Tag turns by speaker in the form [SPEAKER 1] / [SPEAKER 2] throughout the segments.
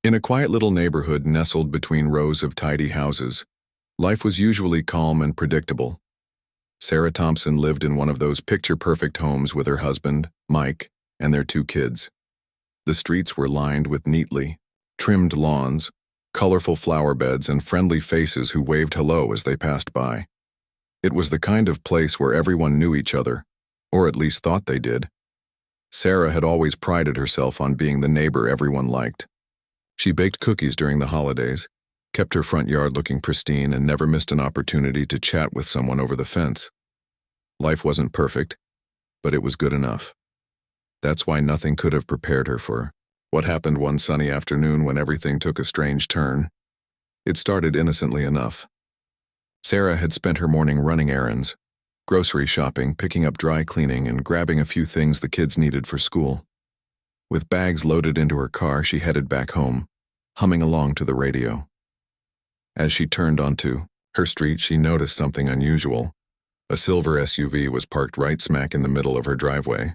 [SPEAKER 1] In a quiet little neighborhood nestled between rows of tidy houses, life was usually calm and predictable. Sarah Thompson lived in one of those picture-perfect homes with her husband, Mike, and their 2 kids. The streets were lined with neatly trimmed lawns, colorful flower beds, and friendly faces who waved hello as they passed by. It was the kind of place where everyone knew each other, or at least thought they did. Sarah had always prided herself on being the neighbor everyone liked. She baked cookies during the holidays, kept her front yard looking pristine, and never missed an opportunity to chat with someone over the fence. Life wasn't perfect, but it was good enough. That's why nothing could have prepared her for what happened one sunny afternoon when everything took a strange turn. It started innocently enough. Sarah had spent her morning running errands, grocery shopping, picking up dry cleaning, and grabbing a few things the kids needed for school. With bags loaded into her car, she headed back home, humming along to the radio. As she turned onto her street, she noticed something unusual. A silver SUV was parked right smack in the middle of her driveway.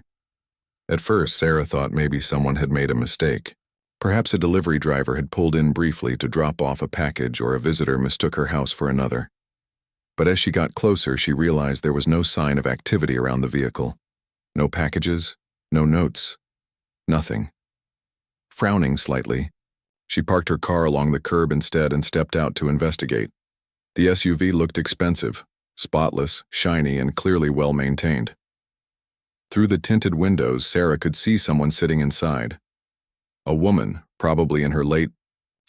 [SPEAKER 1] At first, Sarah thought maybe someone had made a mistake. Perhaps a delivery driver had pulled in briefly to drop off a package, or a visitor mistook her house for another. But as she got closer, she realized there was no sign of activity around the vehicle. No packages, no notes, nothing. Frowning slightly, she parked her car along the curb instead and stepped out to investigate. The SUV looked expensive, spotless, shiny, and clearly well-maintained. Through the tinted windows, Sarah could see someone sitting inside. A woman, probably in her late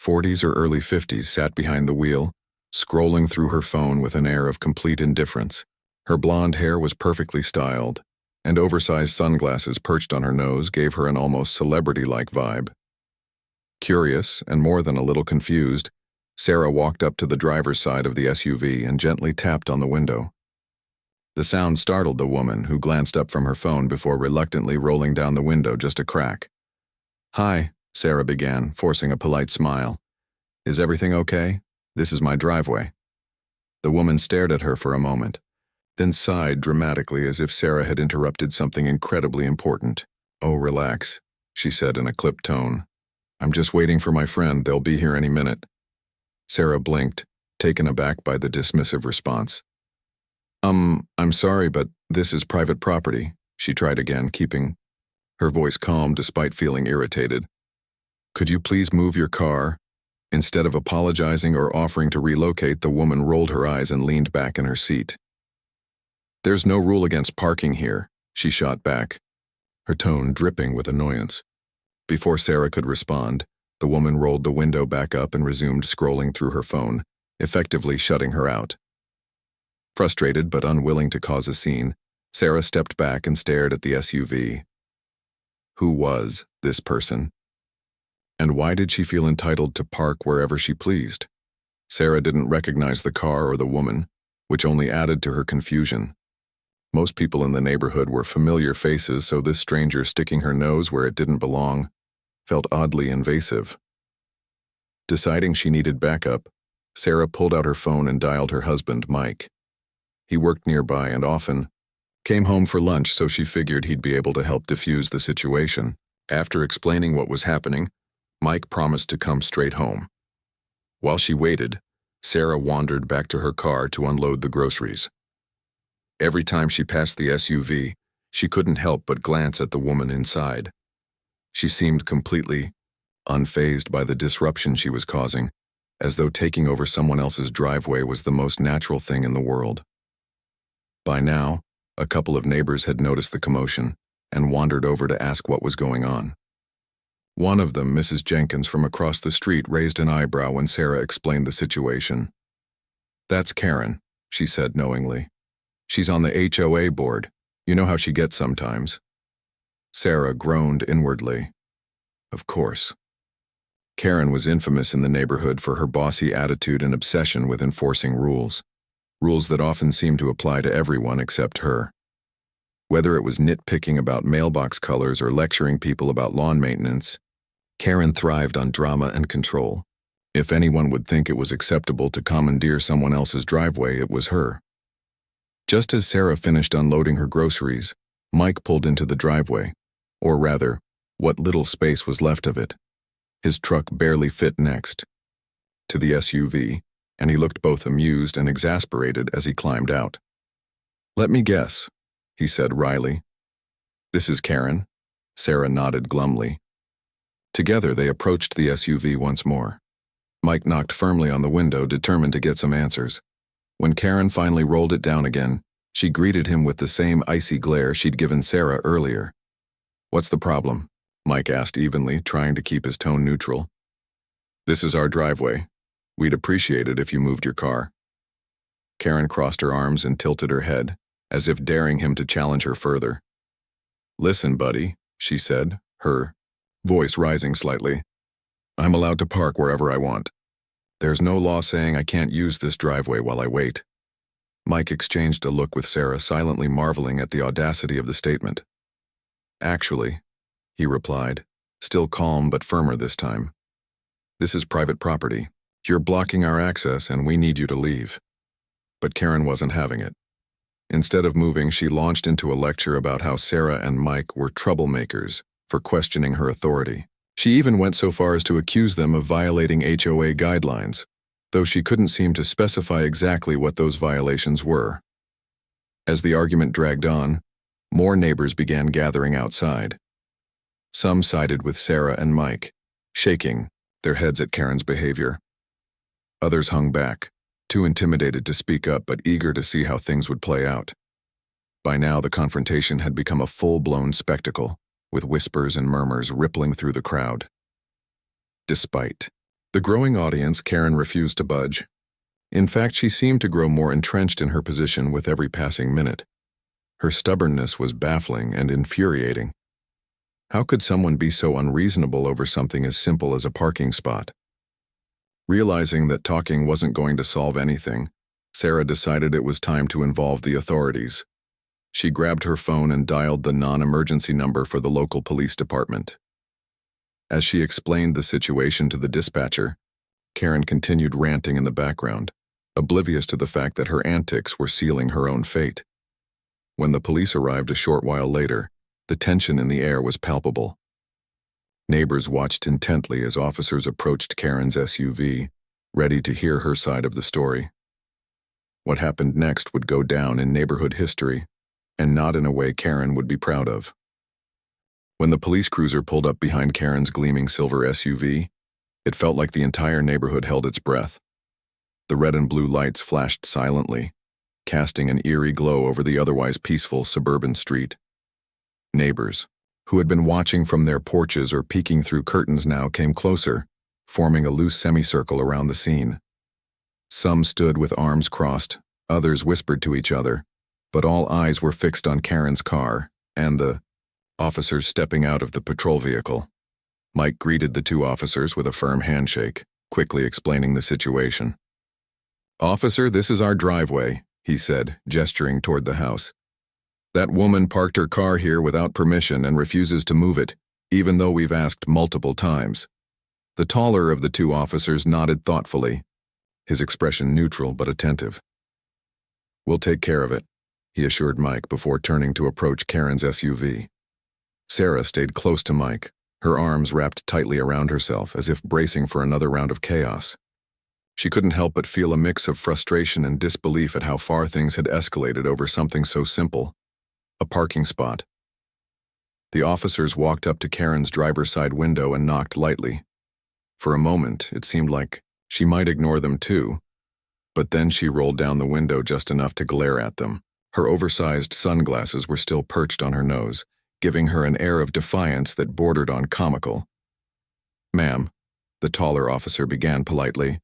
[SPEAKER 1] 40s or early 50s, sat behind the wheel, scrolling through her phone with an air of complete indifference. Her blonde hair was perfectly styled, and oversized sunglasses perched on her nose gave her an almost celebrity-like vibe. Curious, and more than a little confused, Sarah walked up to the driver's side of the SUV and gently tapped on the window. The sound startled the woman, who glanced up from her phone before reluctantly rolling down the window just a crack. "Hi," Sarah began, forcing a polite smile. "Is everything okay? This is my driveway." The woman stared at her for a moment, then sighed dramatically as if Sarah had interrupted something incredibly important. "Oh, relax," she said in a clipped tone. "I'm just waiting for my friend. They'll be here any minute." Sarah blinked, taken aback by the dismissive response. I'm sorry, but this is private property," she tried again, keeping her voice calm despite feeling irritated. "Could you please move your car?" Instead of apologizing or offering to relocate, the woman rolled her eyes and leaned back in her seat. "There's no rule against parking here," she shot back, her tone dripping with annoyance. Before Sarah could respond, the woman rolled the window back up and resumed scrolling through her phone, effectively shutting her out. Frustrated but unwilling to cause a scene, Sarah stepped back and stared at the SUV. Who was this person? And why did she feel entitled to park wherever she pleased? Sarah didn't recognize the car or the woman, which only added to her confusion. Most people in the neighborhood were familiar faces, so this stranger sticking her nose where it didn't belong felt oddly invasive. Deciding she needed backup, Sarah pulled out her phone and dialed her husband, Mike. He worked nearby and often came home for lunch, so she figured he'd be able to help defuse the situation. After explaining what was happening, Mike promised to come straight home. While she waited, Sarah wandered back to her car to unload the groceries. Every time she passed the SUV, she couldn't help but glance at the woman inside. She seemed completely unfazed by the disruption she was causing, as though taking over someone else's driveway was the most natural thing in the world. By now, a couple of neighbors had noticed the commotion and wandered over to ask what was going on. One of them, Mrs. Jenkins from across the street, raised an eyebrow when Sarah explained the situation. "That's Karen," she said knowingly. "She's on the HOA board. You know how she gets sometimes." Sarah groaned inwardly. Of course. Karen was infamous in the neighborhood for her bossy attitude and obsession with enforcing rules. Rules that often seemed to apply to everyone except her. Whether it was nitpicking about mailbox colors or lecturing people about lawn maintenance, Karen thrived on drama and control. If anyone would think it was acceptable to commandeer someone else's driveway, it was her. Just as Sarah finished unloading her groceries, Mike pulled into the driveway, or rather, what little space was left of it. His truck barely fit next to the SUV, and he looked both amused and exasperated as he climbed out. "Let me guess," he said wryly. "This is Karen?" Sarah nodded glumly. Together they approached the SUV once more. Mike knocked firmly on the window, determined to get some answers. When Karen finally rolled it down again, she greeted him with the same icy glare she'd given Sarah earlier. "What's the problem?" Mike asked evenly, trying to keep his tone neutral. "This is our driveway. We'd appreciate it if you moved your car." Karen crossed her arms and tilted her head, as if daring him to challenge her further. "Listen, buddy," she said, her voice rising slightly. "I'm allowed to park wherever I want. There's no law saying I can't use this driveway while I wait." Mike exchanged a look with Sarah, silently marveling at the audacity of the statement. "Actually," he replied, still calm but firmer this time, "this is private property. You're blocking our access and we need you to leave." But Karen wasn't having it. Instead of moving, she launched into a lecture about how Sarah and Mike were troublemakers for questioning her authority. She even went so far as to accuse them of violating HOA guidelines, though she couldn't seem to specify exactly what those violations were. As the argument dragged on, more neighbors began gathering outside. Some sided with Sarah and Mike, shaking their heads at Karen's behavior. Others hung back, too intimidated to speak up but eager to see how things would play out. By now, the confrontation had become a full-blown spectacle, with whispers and murmurs rippling through the crowd. Despite the growing audience, Karen refused to budge. In fact, she seemed to grow more entrenched in her position with every passing minute. Her stubbornness was baffling and infuriating. How could someone be so unreasonable over something as simple as a parking spot? Realizing that talking wasn't going to solve anything, Sarah decided it was time to involve the authorities. She grabbed her phone and dialed the non-emergency number for the local police department. As she explained the situation to the dispatcher, Karen continued ranting in the background, oblivious to the fact that her antics were sealing her own fate. When the police arrived a short while later, the tension in the air was palpable. Neighbors watched intently as officers approached Karen's SUV, ready to hear her side of the story. What happened next would go down in neighborhood history, and not in a way Karen would be proud of. When the police cruiser pulled up behind Karen's gleaming silver SUV, it felt like the entire neighborhood held its breath. The red and blue lights flashed silently, casting an eerie glow over the otherwise peaceful suburban street. Neighbors, who had been watching from their porches or peeking through curtains, now came closer, forming a loose semicircle around the scene. Some stood with arms crossed, others whispered to each other, but all eyes were fixed on Karen's car and the officers stepping out of the patrol vehicle. Mike greeted the two officers with a firm handshake, quickly explaining the situation. "Officer, this is our driveway," he said, gesturing toward the house. "That woman parked her car here without permission and refuses to move it, even though we've asked multiple times." The taller of the two officers nodded thoughtfully, his expression neutral but attentive. "We'll take care of it," he assured Mike before turning to approach Karen's SUV. Sarah stayed close to Mike, her arms wrapped tightly around herself as if bracing for another round of chaos. She couldn't help but feel a mix of frustration and disbelief at how far things had escalated over something so simple: a parking spot. The officers walked up to Karen's driver's side window and knocked lightly. For a moment, it seemed like she might ignore them too, but then she rolled down the window just enough to glare at them. Her oversized sunglasses were still perched on her nose, giving her an air of defiance that bordered on comical. "Ma'am," the taller officer began politely,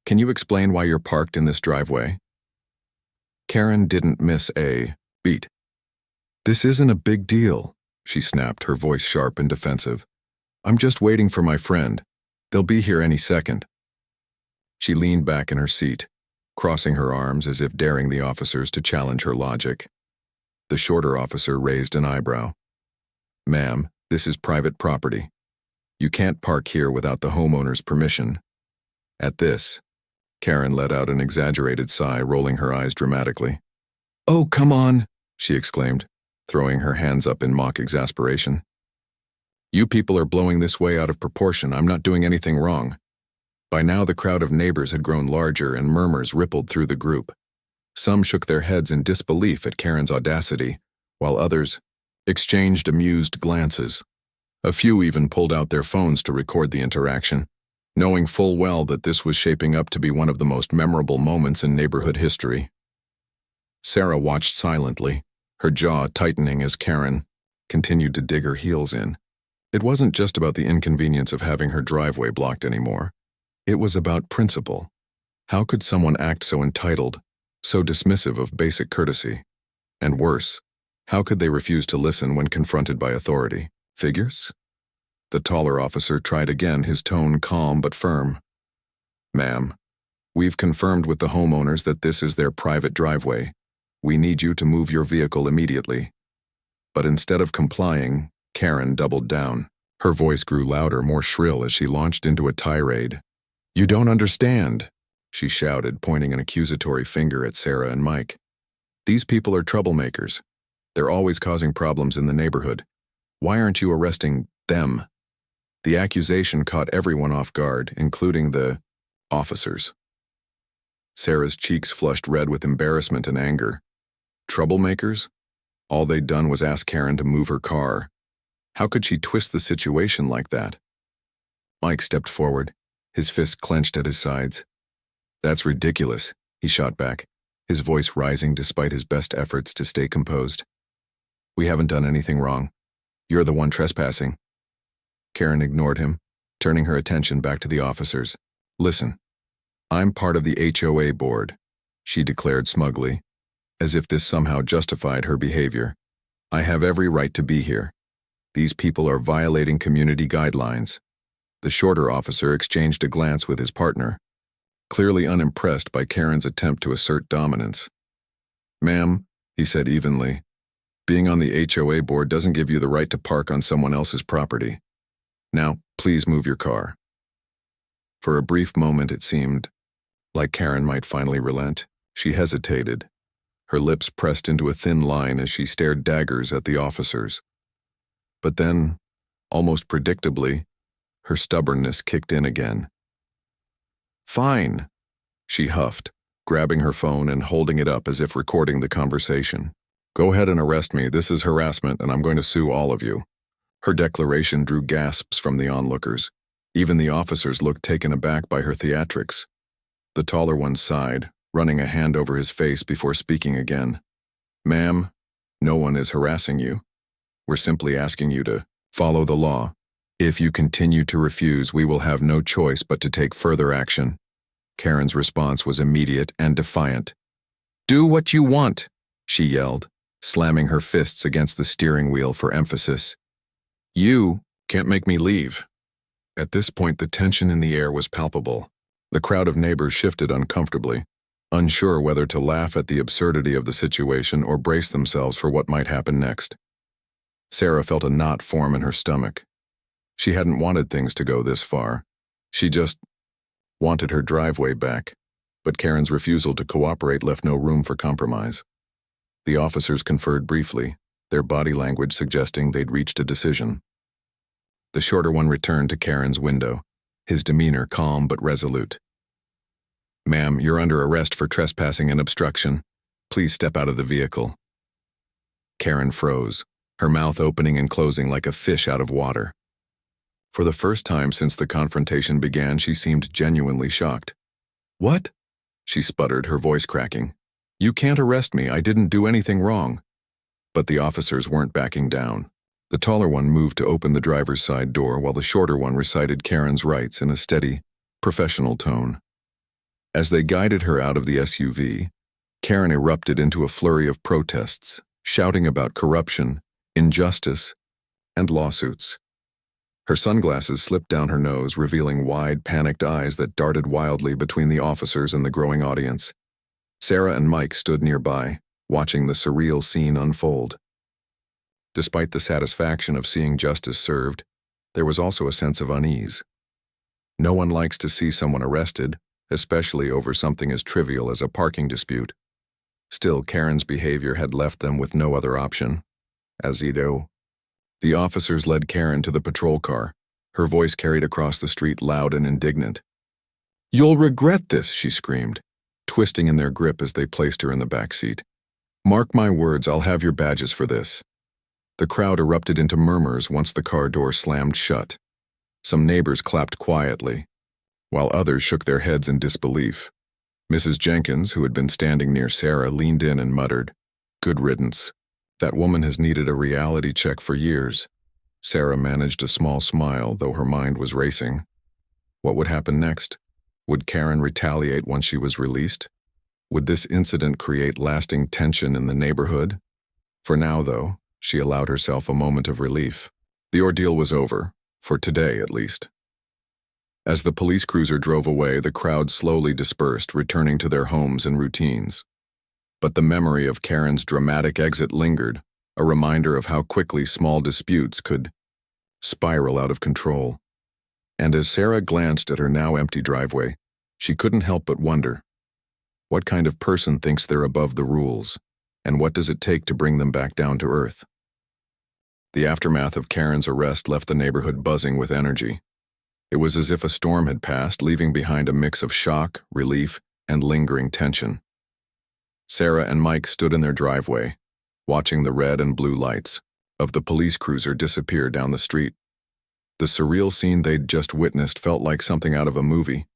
[SPEAKER 1] "can you explain why you're parked in this driveway?" Karen didn't miss a beat. "This isn't a big deal," she snapped, her voice sharp and defensive. "I'm just waiting for my friend. They'll be here any second." She leaned back in her seat, crossing her arms as if daring the officers to challenge her logic. The shorter officer raised an eyebrow. "Ma'am, this is private property. You can't park here without the homeowner's permission." At this, Karen let out an exaggerated sigh, rolling her eyes dramatically. "Oh, come on," she exclaimed, throwing her hands up in mock exasperation. You people are blowing this way out of proportion. I'm not doing anything wrong. By now the crowd of neighbors had grown larger and murmurs rippled through the group. Some shook their heads in disbelief at Karen's audacity, while others exchanged amused glances. A few even pulled out their phones to record the interaction, knowing full well that this was shaping up to be one of the most memorable moments in neighborhood history. Sarah watched silently, her jaw tightening as Karen continued to dig her heels in. It wasn't just about the inconvenience of having her driveway blocked anymore. It was about principle. How could someone act so entitled, so dismissive of basic courtesy? And worse, how could they refuse to listen when confronted by authority figures? The taller officer tried again, his tone calm but firm. "Ma'am, we've confirmed with the homeowners that this is their private driveway. We need you to move your vehicle immediately." But instead of complying, Karen doubled down. Her voice grew louder, more shrill as she launched into a tirade. "You don't understand," she shouted, pointing an accusatory finger at Sarah and Mike. "These people are troublemakers. They're always causing problems in the neighborhood. Why aren't you arresting them?" The accusation caught everyone off guard, including the officers. Sarah's cheeks flushed red with embarrassment and anger. Troublemakers? All they'd done was ask Karen to move her car. How could she twist the situation like that? Mike stepped forward, his fists clenched at his sides. "That's ridiculous," he shot back, his voice rising despite his best efforts to stay composed. "We haven't done anything wrong. You're the one trespassing." Karen ignored him, turning her attention back to the officers. "Listen, I'm part of the HOA board," she declared smugly, as if this somehow justified her behavior. "I have every right to be here. These people are violating community guidelines." The shorter officer exchanged a glance with his partner, clearly unimpressed by Karen's attempt to assert dominance. "Ma'am," he said evenly, "being on the HOA board doesn't give you the right to park on someone else's property. Now, please move your car." For a brief moment it seemed like Karen might finally relent. She hesitated, her lips pressed into a thin line as she stared daggers at the officers. But then, almost predictably, her stubbornness kicked in again. "Fine," she huffed, grabbing her phone and holding it up as if recording the conversation. "Go ahead and arrest me. This is harassment and I'm going to sue all of you." Her declaration drew gasps from the onlookers. Even the officers looked taken aback by her theatrics. The taller one sighed, running a hand over his face before speaking again. "Ma'am, no one is harassing you. We're simply asking you to follow the law. If you continue to refuse, we will have no choice but to take further action." Karen's response was immediate and defiant. "Do what you want," she yelled, slamming her fists against the steering wheel for emphasis. "You can't make me leave." At this point, the tension in the air was palpable. The crowd of neighbors shifted uncomfortably, unsure whether to laugh at the absurdity of the situation or brace themselves for what might happen next. Sarah felt a knot form in her stomach. She hadn't wanted things to go this far. She just wanted her driveway back, but Karen's refusal to cooperate left no room for compromise. The officers conferred briefly, their body language suggesting they'd reached a decision. The shorter one returned to Karen's window, his demeanor calm but resolute. "Ma'am, you're under arrest for trespassing and obstruction. Please step out of the vehicle." Karen froze, her mouth opening and closing like a fish out of water. For the first time since the confrontation began, she seemed genuinely shocked. "What?" she sputtered, her voice cracking. "You can't arrest me. I didn't do anything wrong." But the officers weren't backing down. The taller one moved to open the driver's side door while the shorter one recited Karen's rights in a steady, professional tone. As they guided her out of the SUV, Karen erupted into a flurry of protests, shouting about corruption, injustice, and lawsuits. Her sunglasses slipped down her nose, revealing wide, panicked eyes that darted wildly between the officers and the growing audience. Sarah and Mike stood nearby, watching the surreal scene unfold. Despite the satisfaction of seeing justice served, there was also a sense of unease. No one likes to see someone arrested, especially over something as trivial as a parking dispute. Still, Karen's behavior had left them with no other option. As The officers led Karen to the patrol car, her voice carried across the street loud and indignant. "You'll regret this," she screamed, twisting in their grip as they placed her in the back seat. "Mark my words, I'll have your badges for this." The crowd erupted into murmurs once the car door slammed shut. Some neighbors clapped quietly, while others shook their heads in disbelief. Mrs. Jenkins, who had been standing near Sarah, leaned in and muttered, "Good riddance. That woman has needed a reality check for years." Sarah managed a small smile, though her mind was racing. What would happen next? Would Karen retaliate once she was released? Would this incident create lasting tension in the neighborhood? For now, though, she allowed herself a moment of relief. The ordeal was over, for today at least. As the police cruiser drove away, the crowd slowly dispersed, returning to their homes and routines. But the memory of Karen's dramatic exit lingered, a reminder of how quickly small disputes could spiral out of control. And as Sarah glanced at her now empty driveway, she couldn't help but wonder, what kind of person thinks they're above the rules, and what does it take to bring them back down to earth? The aftermath of Karen's arrest left the neighborhood buzzing with energy. It was as if a storm had passed, leaving behind a mix of shock, relief, and lingering tension. Sarah and Mike stood in their driveway, watching the red and blue lights of the police cruiser disappear down the street. The surreal scene they'd just witnessed felt like something out of a movie,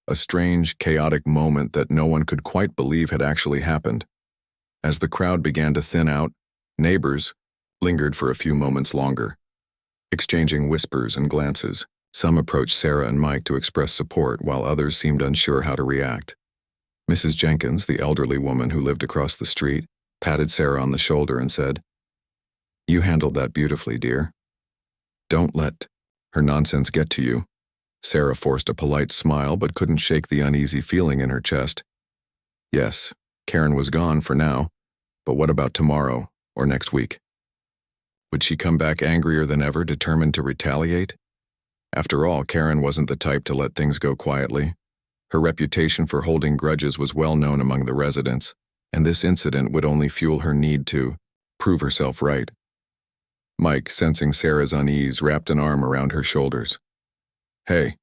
[SPEAKER 1] a strange, chaotic moment that no one could quite believe had actually happened. As the crowd began to thin out, neighbors lingered for a few moments longer, exchanging whispers and glances. Some approached Sarah and Mike to express support, while others seemed unsure how to react. Mrs. Jenkins, the elderly woman who lived across the street, patted Sarah on the shoulder and said, "You handled that beautifully, dear. Don't let her nonsense get to you." Sarah forced a polite smile but couldn't shake the uneasy feeling in her chest. Yes, Karen was gone for now, but what about tomorrow or next week? Would she come back angrier than ever, determined to retaliate? After all, Karen wasn't the type to let things go quietly. Her reputation for holding grudges was well known among the residents, and this incident would only fuel her need to prove herself right. Mike, sensing Sarah's unease, wrapped an arm around her shoulders. "Hey,"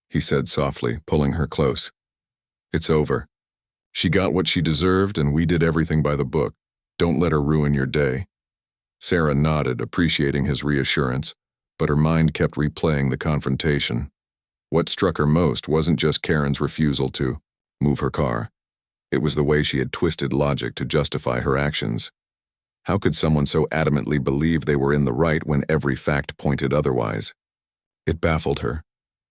[SPEAKER 1] he said softly, pulling her close. "It's over. She got what she deserved, and we did everything by the book. Don't let her ruin your day." Sarah nodded, appreciating his reassurance, but her mind kept replaying the confrontation. What struck her most wasn't just Karen's refusal to move her car. It was the way she had twisted logic to justify her actions. How could someone so adamantly believe they were in the right when every fact pointed otherwise? It baffled her,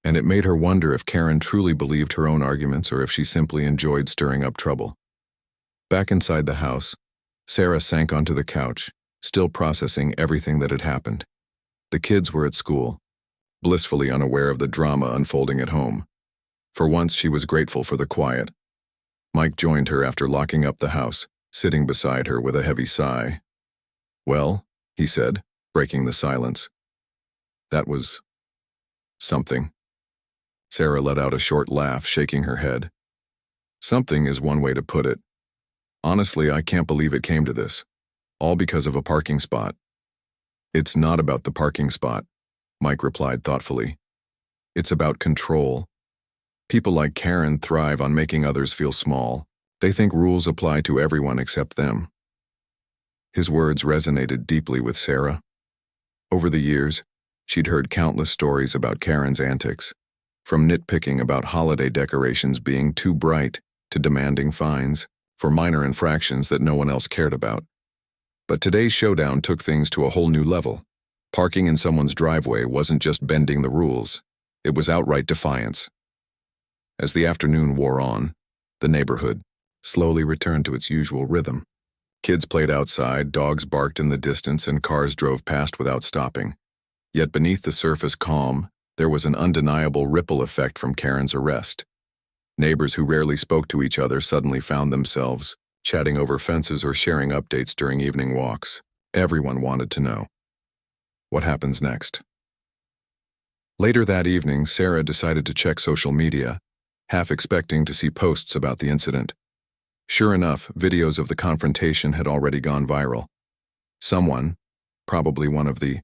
[SPEAKER 1] and it made her wonder if Karen truly believed her own arguments or if she simply enjoyed stirring up trouble. Back inside the house, Sarah sank onto the couch, still processing everything that had happened. The kids were at school, blissfully unaware of the drama unfolding at home. For once, she was grateful for the quiet. Mike joined her after locking up the house, sitting beside her with a heavy sigh. "Well," he said, breaking the silence. "That was something." Sarah let out a short laugh, shaking her head. "Something is one way to put it. Honestly, I can't believe it came to this. All because of a parking spot." "It's not about the parking spot," Mike replied thoughtfully. "It's about control. People like Karen thrive on making others feel small. They think rules apply to everyone except them." His words resonated deeply with Sarah. Over the years, she'd heard countless stories about Karen's antics, from nitpicking about holiday decorations being too bright to demanding fines for minor infractions that no one else cared about. But today's showdown took things to a whole new level. Parking in someone's driveway wasn't just bending the rules, it was outright defiance. As the afternoon wore on, the neighborhood slowly returned to its usual rhythm. Kids played outside, dogs barked in the distance, and cars drove past without stopping. Yet beneath the surface calm, there was an undeniable ripple effect from Karen's arrest. Neighbors who rarely spoke to each other suddenly found themselves chatting over fences or sharing updates during evening walks. Everyone wanted to know, what happens next? Later that evening, Sarah decided to check social media, half expecting to see posts about the incident. Sure enough, videos of the confrontation had already gone viral. Someone, probably one of the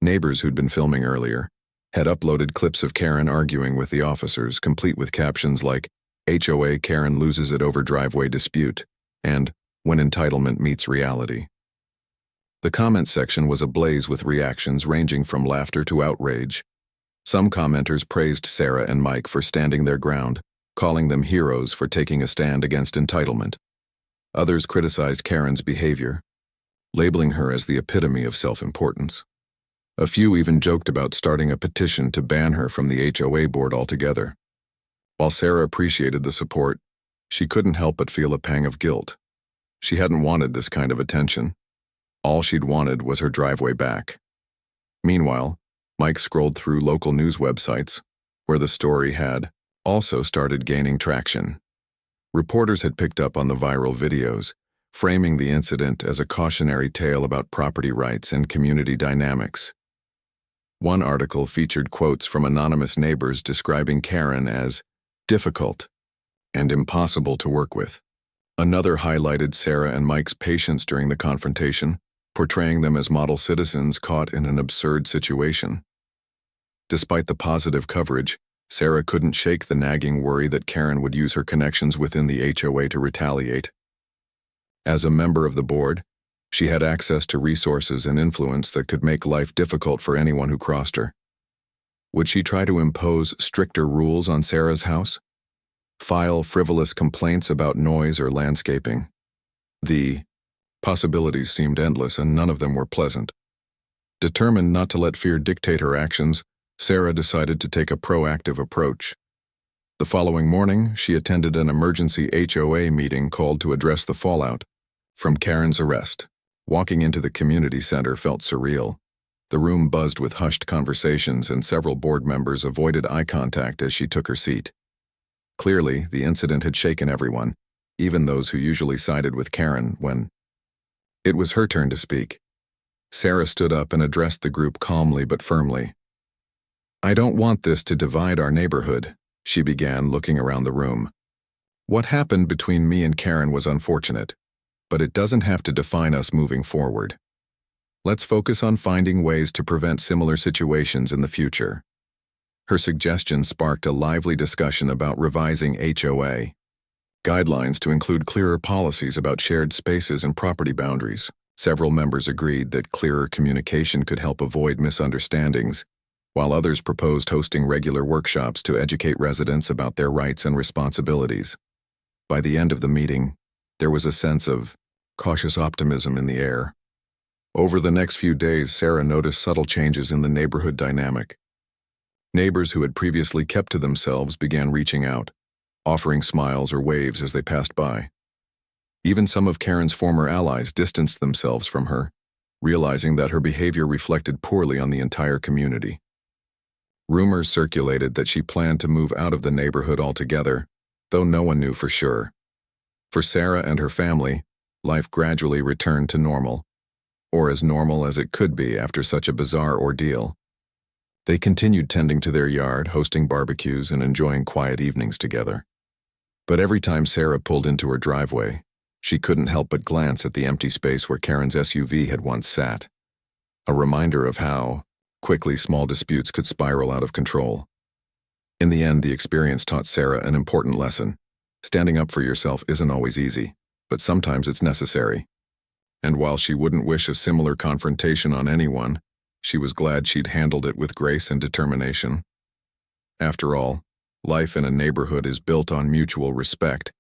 [SPEAKER 1] Neighbors who'd been filming earlier had uploaded clips of Karen arguing with the officers, complete with captions like, HOA Karen loses it over driveway dispute, and when entitlement meets reality. The comment section was ablaze with reactions ranging from laughter to outrage. Some commenters praised Sarah and Mike for standing their ground, calling them heroes for taking a stand against entitlement. Others criticized Karen's behavior, labeling her as the epitome of self-importance. A few even joked about starting a petition to ban her from the HOA board altogether. While Sarah appreciated the support, she couldn't help but feel a pang of guilt. She hadn't wanted this kind of attention. All she'd wanted was her driveway back. Meanwhile, Mike scrolled through local news websites, where the story had also started gaining traction. Reporters had picked up on the viral videos, framing the incident as a cautionary tale about property rights and community dynamics. One article featured quotes from anonymous neighbors describing Karen as difficult and impossible to work with. Another highlighted Sarah and Mike's patience during the confrontation, portraying them as model citizens caught in an absurd situation. Despite the positive coverage, Sarah couldn't shake the nagging worry that Karen would use her connections within the HOA to retaliate. As a member of the board, she had access to resources and influence that could make life difficult for anyone who crossed her. Would she try to impose stricter rules on Sarah's house? File frivolous complaints about noise or landscaping? The possibilities seemed endless, and none of them were pleasant. Determined not to let fear dictate her actions, Sarah decided to take a proactive approach. The following morning, she attended an emergency HOA meeting called to address the fallout from Karen's arrest. Walking into the community center felt surreal. The room buzzed with hushed conversations, and several board members avoided eye contact as she took her seat. Clearly, the incident had shaken everyone, even those who usually sided with Karen. When it was her turn to speak, Sarah stood up and addressed the group calmly but firmly. "I don't want this to divide our neighborhood," she began, looking around the room. "What happened between me and Karen was unfortunate, but it doesn't have to define us moving forward. Let's focus on finding ways to prevent similar situations in the future." Her suggestion sparked a lively discussion about revising HOA guidelines to include clearer policies about shared spaces and property boundaries. Several members agreed that clearer communication could help avoid misunderstandings, while others proposed hosting regular workshops to educate residents about their rights and responsibilities. By the end of the meeting, there was a sense of cautious optimism in the air. Over the next few days, Sarah noticed subtle changes in the neighborhood dynamic. Neighbors who had previously kept to themselves began reaching out, offering smiles or waves as they passed by. Even some of Karen's former allies distanced themselves from her, realizing that her behavior reflected poorly on the entire community. Rumors circulated that she planned to move out of the neighborhood altogether, though no one knew for sure. For Sarah and her family, life gradually returned to normal, or as normal as it could be after such a bizarre ordeal. They continued tending to their yard, hosting barbecues, and enjoying quiet evenings together. But every time Sarah pulled into her driveway, she couldn't help but glance at the empty space where Karen's SUV had once sat, a reminder of how quickly small disputes could spiral out of control. In the end, the experience taught Sarah an important lesson. Standing up for yourself isn't always easy, but sometimes it's necessary. And while she wouldn't wish a similar confrontation on anyone, she was glad she'd handled it with grace and determination. After all, life in a neighborhood is built on mutual respect,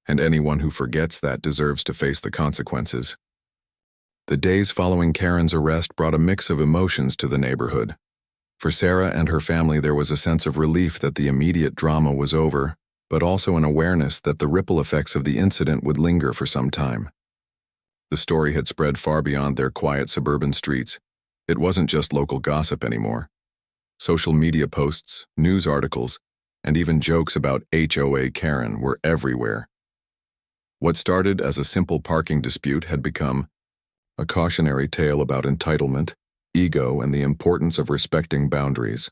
[SPEAKER 1] and anyone who forgets that deserves to face the consequences. The days following Karen's arrest brought a mix of emotions to the neighborhood. For Sarah and her family, there was a sense of relief that the immediate drama was over, but also an awareness that the ripple effects of the incident would linger for some time. The story had spread far beyond their quiet suburban streets. It wasn't just local gossip anymore. Social media posts, news articles, and even jokes about HOA Karen were everywhere. What started as a simple parking dispute had become a cautionary tale about entitlement, ego, and the importance of respecting boundaries.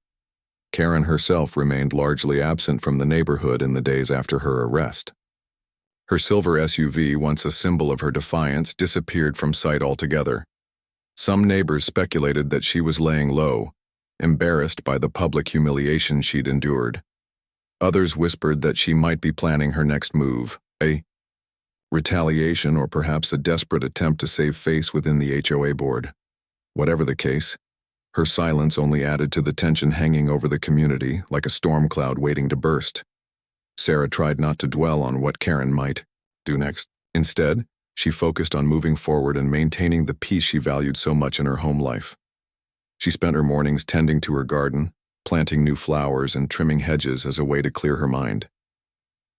[SPEAKER 1] Karen herself remained largely absent from the neighborhood in the days after her arrest. Her silver SUV, once a symbol of her defiance, disappeared from sight altogether. Some neighbors speculated that she was laying low, embarrassed by the public humiliation she'd endured. Others whispered that she might be planning her next move, a retaliation or perhaps a desperate attempt to save face within the HOA board. Whatever the case, her silence only added to the tension hanging over the community like a storm cloud waiting to burst. Sarah tried not to dwell on what Karen might do next. Instead, she focused on moving forward and maintaining the peace she valued so much in her home life. She spent her mornings tending to her garden, planting new flowers and trimming hedges as a way to clear her mind.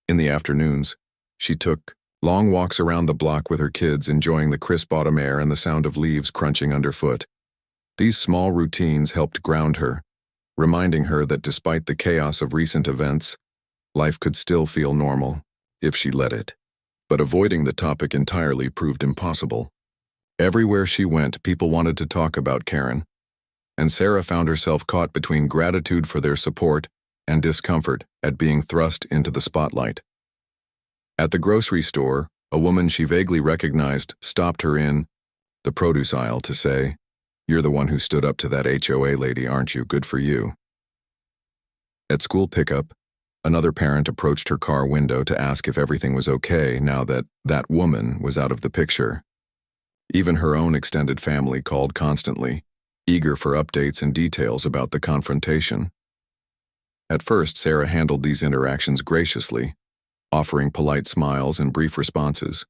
[SPEAKER 1] In the afternoons, she took long walks around the block with her kids, enjoying the crisp autumn air and the sound of leaves crunching underfoot. These small routines helped ground her, reminding her that despite the chaos of recent events, life could still feel normal, if she let it. But avoiding the topic entirely proved impossible. Everywhere she went, people wanted to talk about Karen, and Sarah found herself caught between gratitude for their support and discomfort at being thrust into the spotlight. At the grocery store, a woman she vaguely recognized stopped her in the produce aisle to say, "You're the one who stood up to that HOA lady, aren't you? Good for you." At school pickup, another parent approached her car window to ask if everything was okay now that that woman was out of the picture. Even her own extended family called constantly, eager for updates and details about the confrontation. At first, Sarah handled these interactions graciously, offering polite smiles and brief responses.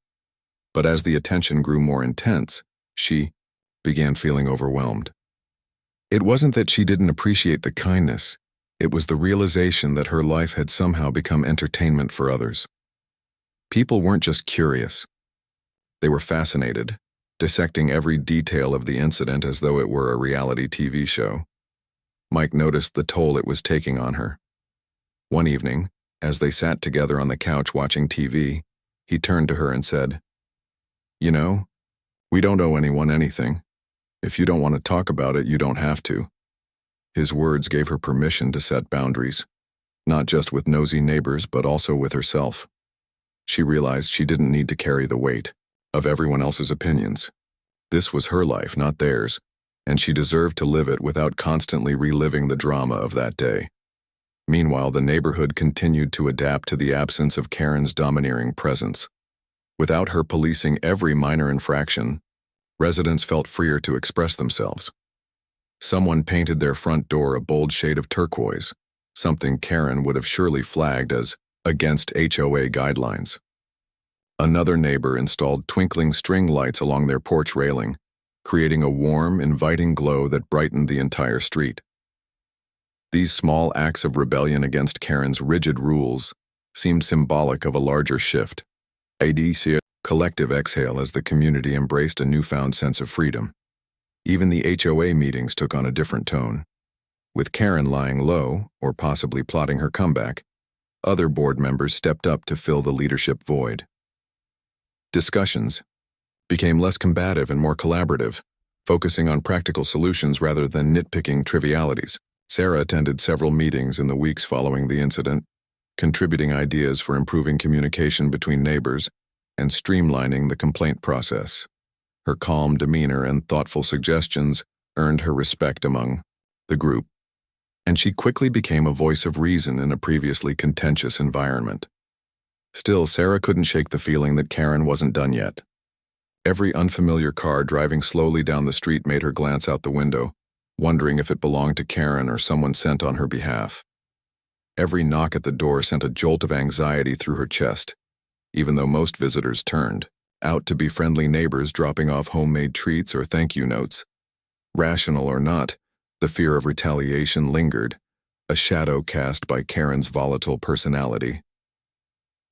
[SPEAKER 1] But as the attention grew more intense, she began feeling overwhelmed. It wasn't that she didn't appreciate the kindness, it was the realization that her life had somehow become entertainment for others. People weren't just curious. They were fascinated, dissecting every detail of the incident as though it were a reality TV show. Mike noticed the toll it was taking on her. One evening, as they sat together on the couch watching TV, he turned to her and said, "You know, we don't owe anyone anything. If you don't want to talk about it, you don't have to." His words gave her permission to set boundaries, not just with nosy neighbors but also with herself. She realized she didn't need to carry the weight of everyone else's opinions. This was her life, not theirs, and she deserved to live it without constantly reliving the drama of that day. Meanwhile, the neighborhood continued to adapt to the absence of Karen's domineering presence. Without her policing every minor infraction, residents felt freer to express themselves. Someone painted their front door a bold shade of turquoise, something Karen would have surely flagged as against HOA guidelines. Another neighbor installed twinkling string lights along their porch railing, creating a warm, inviting glow that brightened the entire street. These small acts of rebellion against Karen's rigid rules seemed symbolic of a larger shift, a collective exhale as the community embraced a newfound sense of freedom. Even the HOA meetings took on a different tone. With Karen lying low, or possibly plotting her comeback, other board members stepped up to fill the leadership void. Discussions became less combative and more collaborative, focusing on practical solutions rather than nitpicking trivialities. Sarah attended several meetings in the weeks following the incident, contributing ideas for improving communication between neighbors and streamlining the complaint process. Her calm demeanor and thoughtful suggestions earned her respect among the group, and she quickly became a voice of reason in a previously contentious environment. Still, Sarah couldn't shake the feeling that Karen wasn't done yet. Every unfamiliar car driving slowly down the street made her glance out the window, wondering if it belonged to Karen or someone sent on her behalf. Every knock at the door sent a jolt of anxiety through her chest, even though most visitors turned out to be friendly neighbors dropping off homemade treats or thank you notes. Rational or not, the fear of retaliation lingered, a shadow cast by Karen's volatile personality.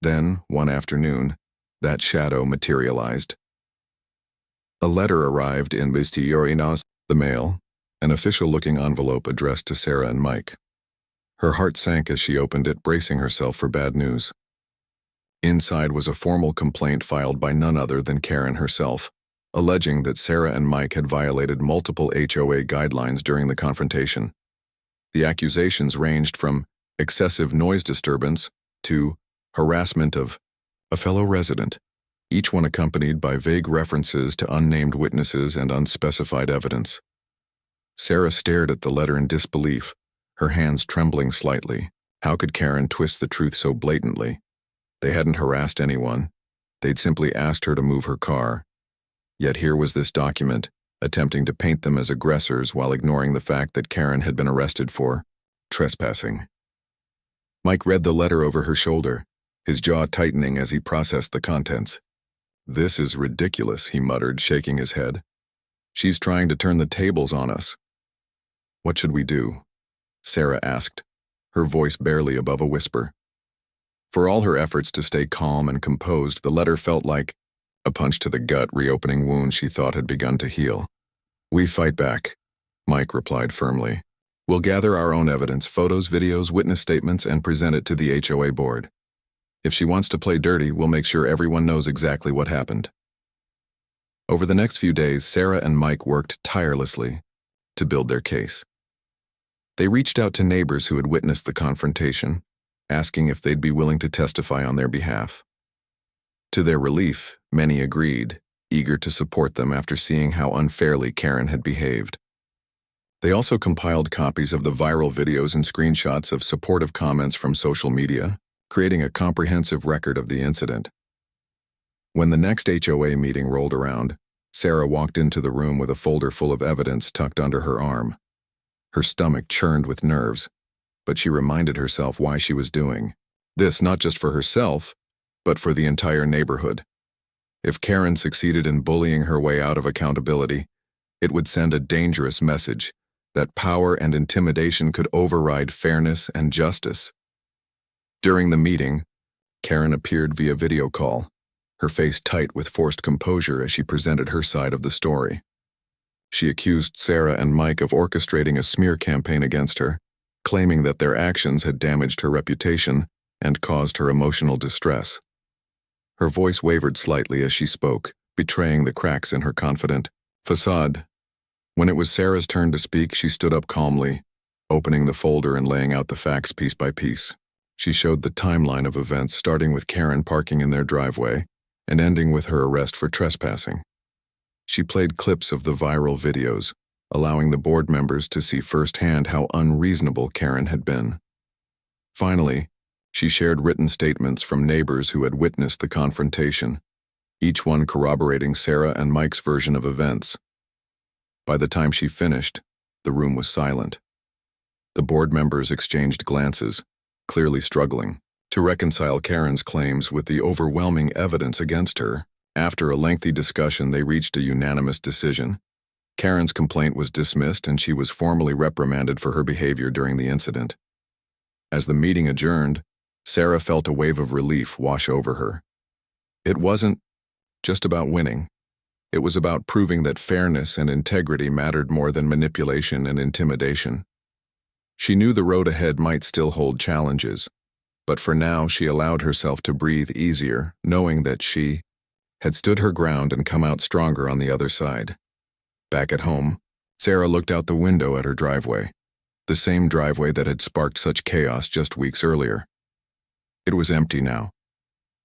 [SPEAKER 1] Then, one afternoon, that shadow materialized. A letter arrived in the mail, an official-looking envelope addressed to Sarah and Mike. Her heart sank as she opened it, bracing herself for bad news. Inside was a formal complaint filed by none other than Karen herself, alleging that Sarah and Mike had violated multiple HOA guidelines during the confrontation. The accusations ranged from excessive noise disturbance to harassment of a fellow resident, each one accompanied by vague references to unnamed witnesses and unspecified evidence. Sarah stared at the letter in disbelief, her hands trembling slightly. How could Karen twist the truth so blatantly? They hadn't harassed anyone. They'd simply asked her to move her car. Yet here was this document, attempting to paint them as aggressors while ignoring the fact that Karen had been arrested for trespassing. Mike read the letter over her shoulder, his jaw tightening as he processed the contents. "This is ridiculous," he muttered, shaking his head. "She's trying to turn the tables on us." "What should we do?" Sarah asked, her voice barely above a whisper. For all her efforts to stay calm and composed, the letter felt like a punch to the gut, reopening wounds she thought had begun to heal. "We fight back," Mike replied firmly. "We'll gather our own evidence, photos, videos, witness statements, and present it to the HOA board. If she wants to play dirty, we'll make sure everyone knows exactly what happened." Over the next few days, Sarah and Mike worked tirelessly to build their case. They reached out to neighbors who had witnessed the confrontation, asking if they'd be willing to testify on their behalf. To their relief, many agreed, eager to support them after seeing how unfairly Karen had behaved. They also compiled copies of the viral videos and screenshots of supportive comments from social media, creating a comprehensive record of the incident. When the next HOA meeting rolled around, Sarah walked into the room with a folder full of evidence tucked under her arm. Her stomach churned with nerves, but she reminded herself why she was doing this, not just for herself, but for the entire neighborhood. If Karen succeeded in bullying her way out of accountability, it would send a dangerous message that power and intimidation could override fairness and justice. During the meeting, Karen appeared via video call, her face tight with forced composure as she presented her side of the story. She accused Sarah and Mike of orchestrating a smear campaign against her, claiming that their actions had damaged her reputation and caused her emotional distress. Her voice wavered slightly as she spoke, betraying the cracks in her confident facade. When it was Sarah's turn to speak, she stood up calmly, opening the folder and laying out the facts piece by piece. She showed the timeline of events, starting with Karen parking in their driveway and ending with her arrest for trespassing. She played clips of the viral videos, allowing the board members to see firsthand how unreasonable Karen had been. Finally, she shared written statements from neighbors who had witnessed the confrontation, each one corroborating Sarah and Mike's version of events. By the time she finished, the room was silent. The board members exchanged glances, clearly struggling to reconcile Karen's claims with the overwhelming evidence against her. After a lengthy discussion, they reached a unanimous decision. Karen's complaint was dismissed and she was formally reprimanded for her behavior during the incident. As the meeting adjourned, Sarah felt a wave of relief wash over her. It wasn't just about winning. It was about proving that fairness and integrity mattered more than manipulation and intimidation. She knew the road ahead might still hold challenges, but for now she allowed herself to breathe easier, knowing that she had stood her ground and come out stronger on the other side. Back at home, Sarah looked out the window at her driveway, the same driveway that had sparked such chaos just weeks earlier. It was empty now,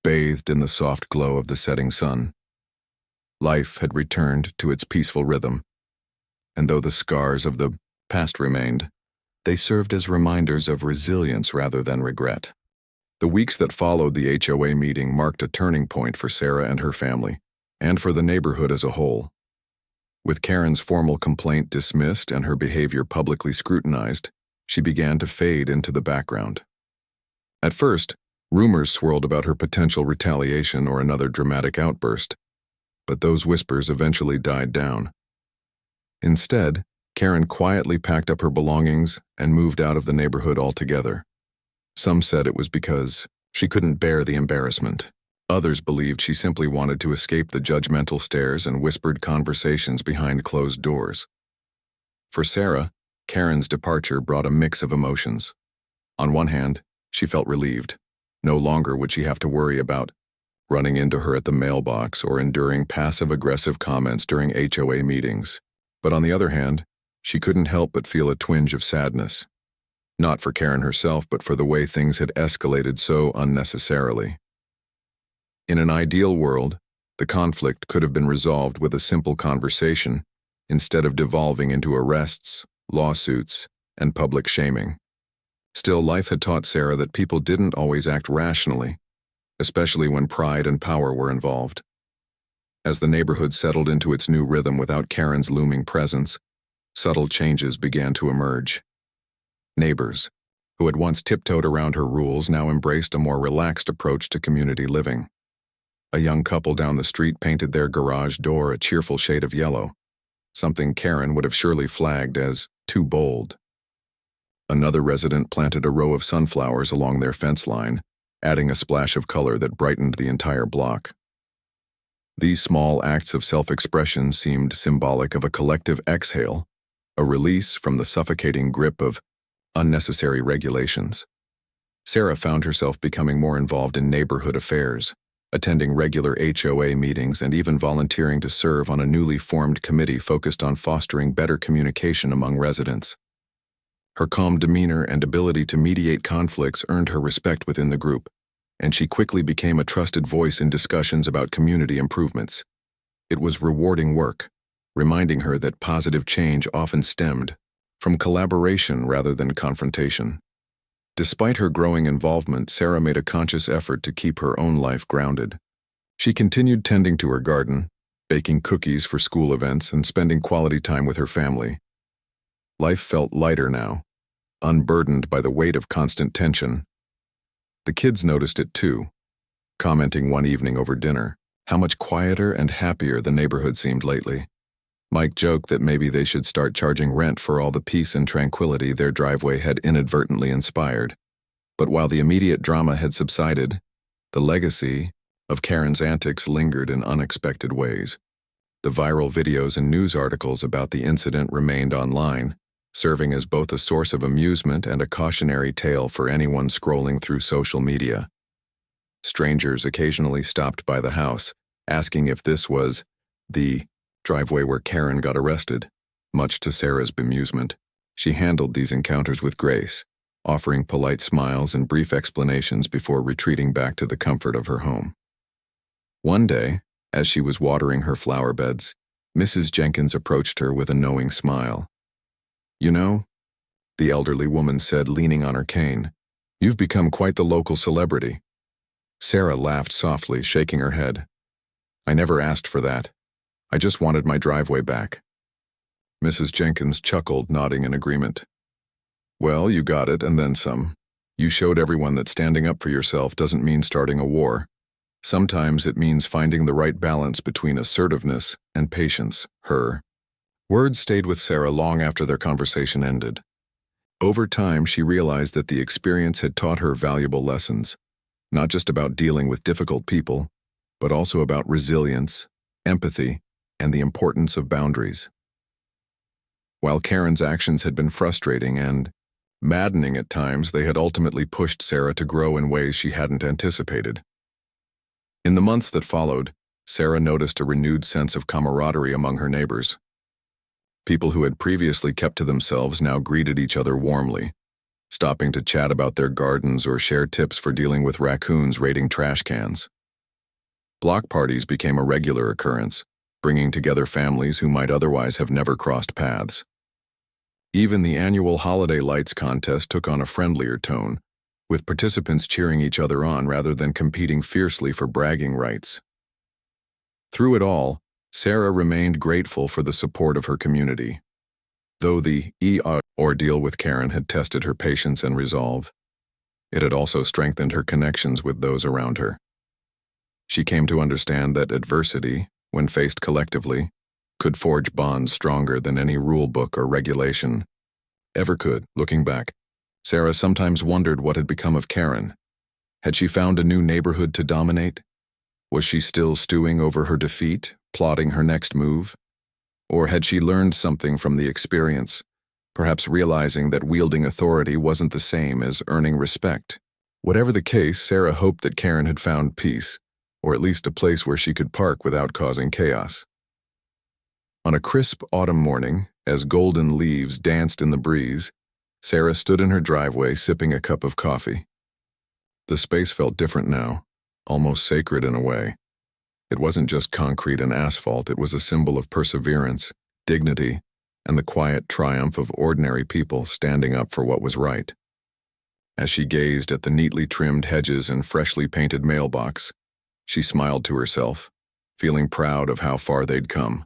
[SPEAKER 1] bathed in the soft glow of the setting sun. Life had returned to its peaceful rhythm, and though the scars of the past remained, they served as reminders of resilience rather than regret. The weeks that followed the HOA meeting marked a turning point for Sarah and her family, and for the neighborhood as a whole. With Karen's formal complaint dismissed and her behavior publicly scrutinized, she began to fade into the background. At first, rumors swirled about her potential retaliation or another dramatic outburst, but those whispers eventually died down. Instead, Karen quietly packed up her belongings and moved out of the neighborhood altogether. Some said it was because she couldn't bear the embarrassment. Others believed she simply wanted to escape the judgmental stares and whispered conversations behind closed doors. For Sarah, Karen's departure brought a mix of emotions. On one hand, she felt relieved. No longer would she have to worry about running into her at the mailbox or enduring passive-aggressive comments during HOA meetings. But on the other hand, she couldn't help but feel a twinge of sadness. Not for Karen herself, but for the way things had escalated so unnecessarily. In an ideal world, The conflict could have been resolved with a simple conversation, instead of devolving into arrests, lawsuits, and public shaming. Still, life had taught Sarah that people didn't always act rationally, especially when pride and power were involved. As the neighborhood settled into its new rhythm without Karen's looming presence, subtle changes began to emerge. Neighbors, who had once tiptoed around her rules, now embraced a more relaxed approach to community living. A young couple down the street painted their garage door a cheerful shade of yellow, something Karen would have surely flagged as too bold. Another resident planted a row of sunflowers along their fence line, adding a splash of color that brightened the entire block. These small acts of self-expression seemed symbolic of a collective exhale, a release from the suffocating grip of unnecessary regulations. Sarah found herself becoming more involved in neighborhood affairs, attending regular HOA meetings and even volunteering to serve on a newly formed committee focused on fostering better communication among residents. Her calm demeanor and ability to mediate conflicts earned her respect within the group, and she quickly became a trusted voice in discussions about community improvements. It was rewarding work, reminding her that positive change often stemmed from collaboration rather than confrontation. Despite her growing involvement, Sarah made a conscious effort to keep her own life grounded. She continued tending to her garden, baking cookies for school events, and spending quality time with her family. Life felt lighter now, unburdened by the weight of constant tension. The kids noticed it too, commenting one evening over dinner how much quieter and happier the neighborhood seemed lately. Mike joked that maybe they should start charging rent for all the peace and tranquility their driveway had inadvertently inspired. But while the immediate drama had subsided, the legacy of Karen's antics lingered in unexpected ways. The viral videos and news articles about the incident remained online, serving as both a source of amusement and a cautionary tale for anyone scrolling through social media. Strangers occasionally stopped by the house, asking if this was the driveway where Karen got arrested. Much to Sarah's bemusement, she handled these encounters with grace, offering polite smiles and brief explanations before retreating back to the comfort of her home. One day, as she was watering her flower beds, Mrs. Jenkins approached her with a knowing smile. "You know," the elderly woman said, leaning on her cane, "you've become quite the local celebrity." Sarah laughed softly, shaking her head. "I never asked for that. I just wanted my driveway back." Mrs. Jenkins chuckled, nodding in agreement. "Well, you got it, and then some. You showed everyone that standing up for yourself doesn't mean starting a war. Sometimes it means finding the right balance between assertiveness and patience." Her words stayed with Sarah long after their conversation ended. Over time, she realized that the experience had taught her valuable lessons, not just about dealing with difficult people, but also about resilience, empathy, and the importance of boundaries. While Karen's actions had been frustrating and maddening at times, they had ultimately pushed Sarah to grow in ways she hadn't anticipated. In the months that followed, Sarah noticed a renewed sense of camaraderie among her neighbors. People who had previously kept to themselves now greeted each other warmly, stopping to chat about their gardens or share tips for dealing with raccoons raiding trash cans. Block parties became a regular occurrence, bringing together families who might otherwise have never crossed paths. Even the annual holiday lights contest took on a friendlier tone, with participants cheering each other on rather than competing fiercely for bragging rights. Through it all, Sarah remained grateful for the support of her community. Though the ordeal with Karen had tested her patience and resolve, it had also strengthened her connections with those around her. She came to understand that adversity, when faced collectively, could forge bonds stronger than any rule book or regulation ever could. Looking back, Sarah sometimes wondered what had become of Karen. Had she found a new neighborhood to dominate? Was she still stewing over her defeat, plotting her next move? Or had she learned something from the experience, perhaps realizing that wielding authority wasn't the same as earning respect? Whatever the case, Sarah hoped that Karen had found peace, or at least a place where she could park without causing chaos. On a crisp autumn morning, as golden leaves danced in the breeze, Sarah stood in her driveway sipping a cup of coffee. The space felt different now, almost sacred in a way. It wasn't just concrete and asphalt, it was a symbol of perseverance, dignity, and the quiet triumph of ordinary people standing up for what was right. As she gazed at the neatly trimmed hedges and freshly painted mailbox, she smiled to herself, feeling proud of how far they'd come.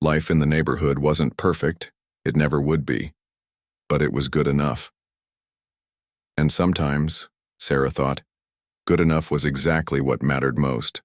[SPEAKER 1] Life in the neighborhood wasn't perfect, it never would be, but it was good enough. And sometimes, Sarah thought, good enough was exactly what mattered most.